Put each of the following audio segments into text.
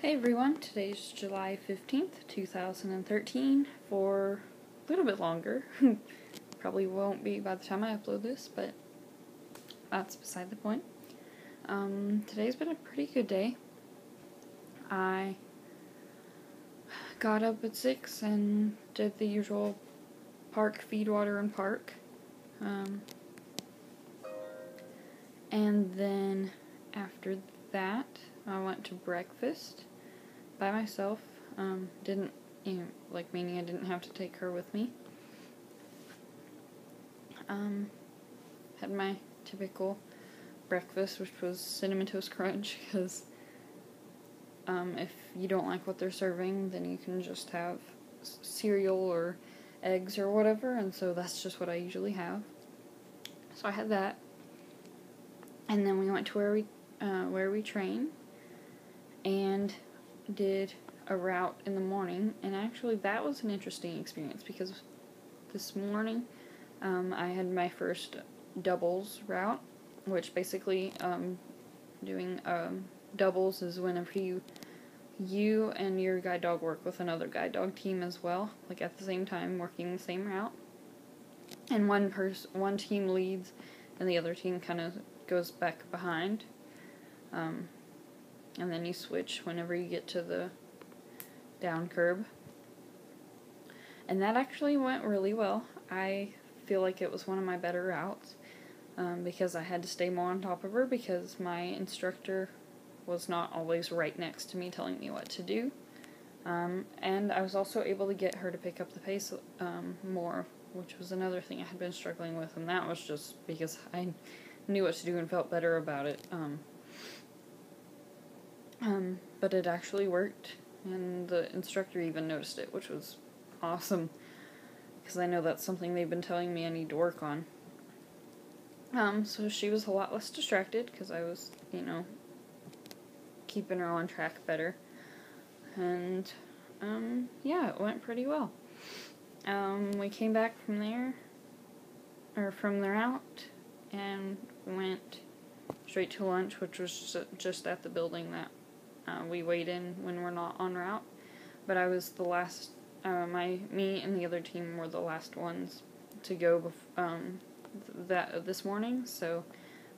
Hey everyone, today's July 15th, 2013, for a little bit longer. Probably won't be by the time I upload this, but that's beside the point. Today's been a pretty good day. I got up at 6 and did the usual park, feed, water, and park. And then after that, I went to breakfast by myself. Meaning I didn't have to take her with me. Had my typical breakfast, which was Cinnamon Toast Crunch, because if you don't like what they're serving, then you can just have cereal or eggs or whatever, and so that's just what I usually have. So I had that, and then we went to where we train, and did a route in the morning, and actually that was an interesting experience because this morning I had my first doubles route, which basically doing doubles is whenever you and your guide dog work with another guide dog team as well, like at the same time working the same route, and one team leads and the other team kind of goes back behind, and then you switch whenever you get to the down curb. And that actually went really well. I feel like it was one of my better routes, because I had to stay more on top of her because my instructor was not always right next to me telling me what to do. And I was also able to get her to pick up the pace more, which was another thing I had been struggling with, and that was just because I knew what to do and felt better about it. But it actually worked, and the instructor even noticed it, which was awesome, because I know that's something they've been telling me I need to work on. So she was a lot less distracted, because I was, keeping her on track better, and, yeah, it went pretty well. We came back from the route, and went straight to lunch, which was just at the building that we wait in when we're not en route. But I was the last, me and the other team were the last ones to go this morning, so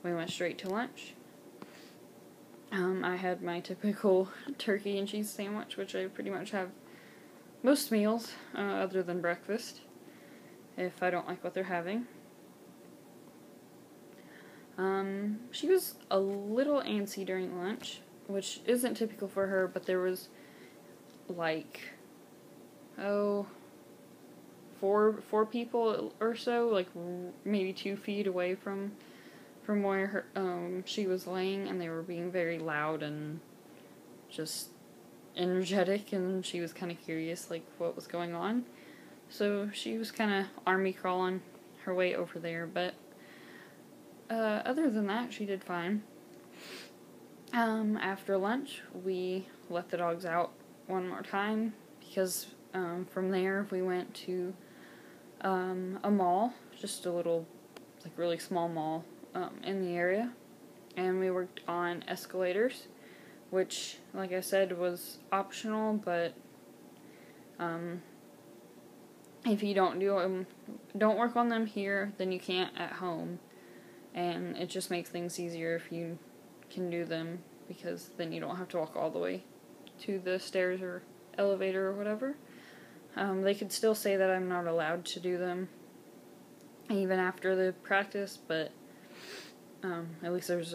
we went straight to lunch. I had my typical turkey and cheese sandwich, which I pretty much have most meals, other than breakfast, if I don't like what they're having. She was a little antsy during lunch, which isn't typical for her, but there was, four people or so, maybe 2 feet away from where she was laying, and they were being very loud and just energetic, and she was kind of curious, what was going on. So she was kind of army crawling her way over there, but other than that, she did fine. After lunch, we let the dogs out one more time, because from there we went to a mall, just a little, really small mall in the area, and we worked on escalators, which, like I said, was optional, but if you don't work on them here, then you can't at home, and it just makes things easier if you can do them, because then you don't have to walk all the way to the stairs or elevator or whatever. They could still say that I'm not allowed to do them even after the practice, but at least there's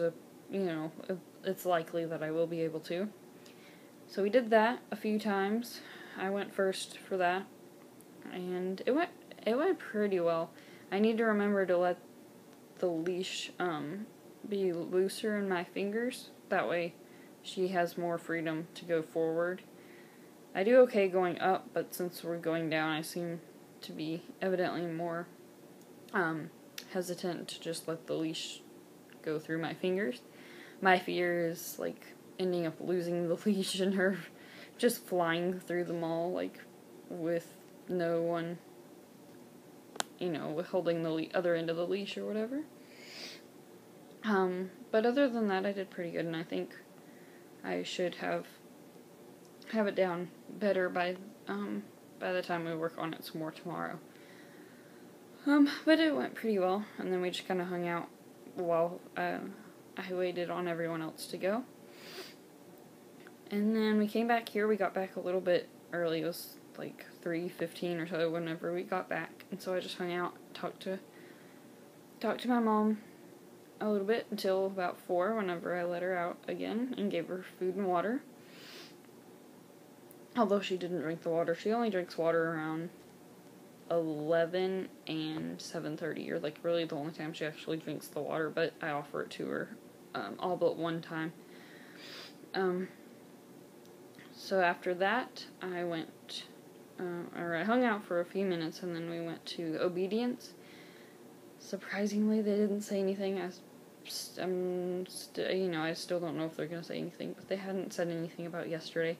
it's likely that I will be able to. So we did that a few times. I went first for that, and it went pretty well. I need to remember to let the leash be looser in my fingers. That way she has more freedom to go forward. I do okay going up, but since we're going down, I seem to be evidently more hesitant to just let the leash go through my fingers. My fear is, ending up losing the leash and her just flying through the mall, with no one, holding the other end of the leash or whatever. But other than that, I did pretty good, and I think I should have have it down better by the time we work on it some more tomorrow. But it went pretty well, and then we just kind of hung out while I waited on everyone else to go. And then we came back here. We got back a little bit early. It was like 3:15 or so whenever we got back, and so I just hung out, talked to my mom a little bit until about 4, whenever I let her out again and gave her food and water. Although she didn't drink the water. She only drinks water around 11 and 7:30, or like really the only time she actually drinks the water, but I offer it to her all but one time. So after that, I went, I hung out for a few minutes, and then we went to Obedience. Surprisingly, they didn't say anything. I still don't know if they're going to say anything, but they hadn't said anything about yesterday.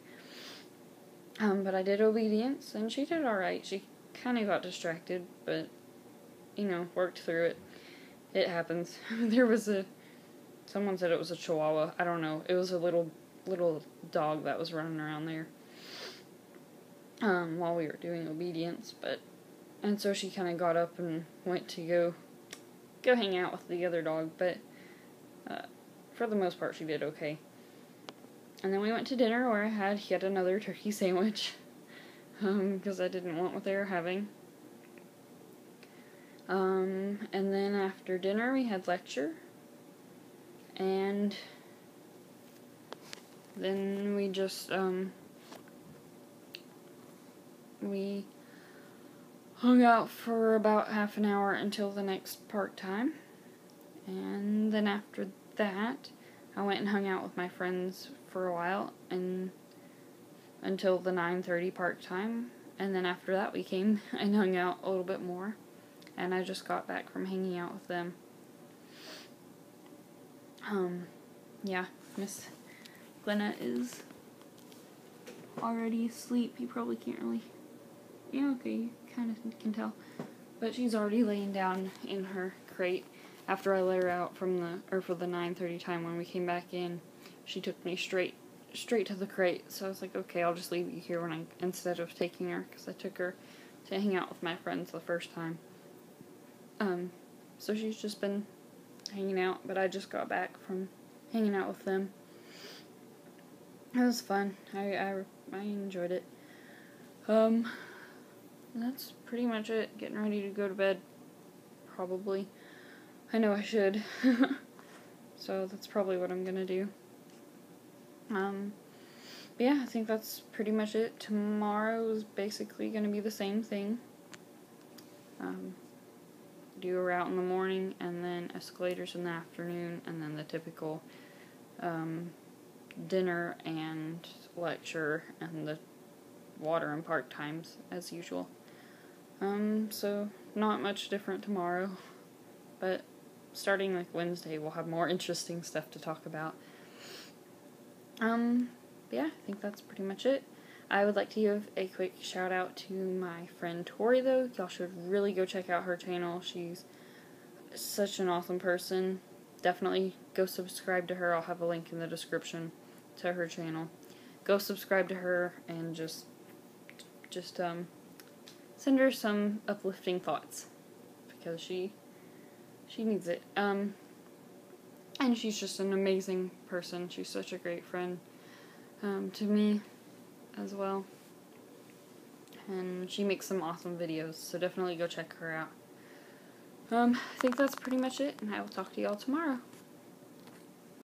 But I did Obedience, and she did alright. She kind of got distracted, but, worked through it. It happens. Someone said it was a Chihuahua. I don't know. It was a little dog that was running around there while we were doing Obedience, and so she kind of got up and went to go hang out with the other dog, but for the most part she did okay. And then we went to dinner, where I had yet another turkey sandwich, because I didn't want what they were having. And then after dinner we had lecture, and then we just, we hung out for about half an hour until the next park time. And then after that, I went and hung out with my friends for a while, and until the 9:30 park time. And then after that, we came and hung out a little bit more. And I just got back from hanging out with them. Yeah, Miss Glenna is already asleep. You probably can't really, okay, you kind of can tell. But she's already laying down in her crate. After I let her out for the 9:30 time when we came back in, she took me straight to the crate. So I was like, okay, I'll just leave you here instead of taking her, because I took her to hang out with my friends the first time. So she's just been hanging out, but I just got back from hanging out with them. It was fun. I enjoyed it. That's pretty much it. Getting ready to go to bed, probably. I know I should. So that's probably what I'm gonna do. But yeah, I think that's pretty much it. Tomorrow is basically gonna be the same thing. Do a route in the morning, and then escalators in the afternoon, and then the typical dinner and lecture and the water and park times as usual. So not much different tomorrow, but starting like Wednesday we'll have more interesting stuff to talk about. Yeah, I think that's pretty much it. I would like to give a quick shout out to my friend Tori, though. Y'all should really go check out her channel. She's such an awesome person. Definitely go subscribe to her. I'll have a link in the description to her channel. Go subscribe to her and just send her some uplifting thoughts, because she needs it. And she's just an amazing person. She's such a great friend to me as well. And she makes some awesome videos, so definitely go check her out. I think that's pretty much it, and I will talk to y'all tomorrow.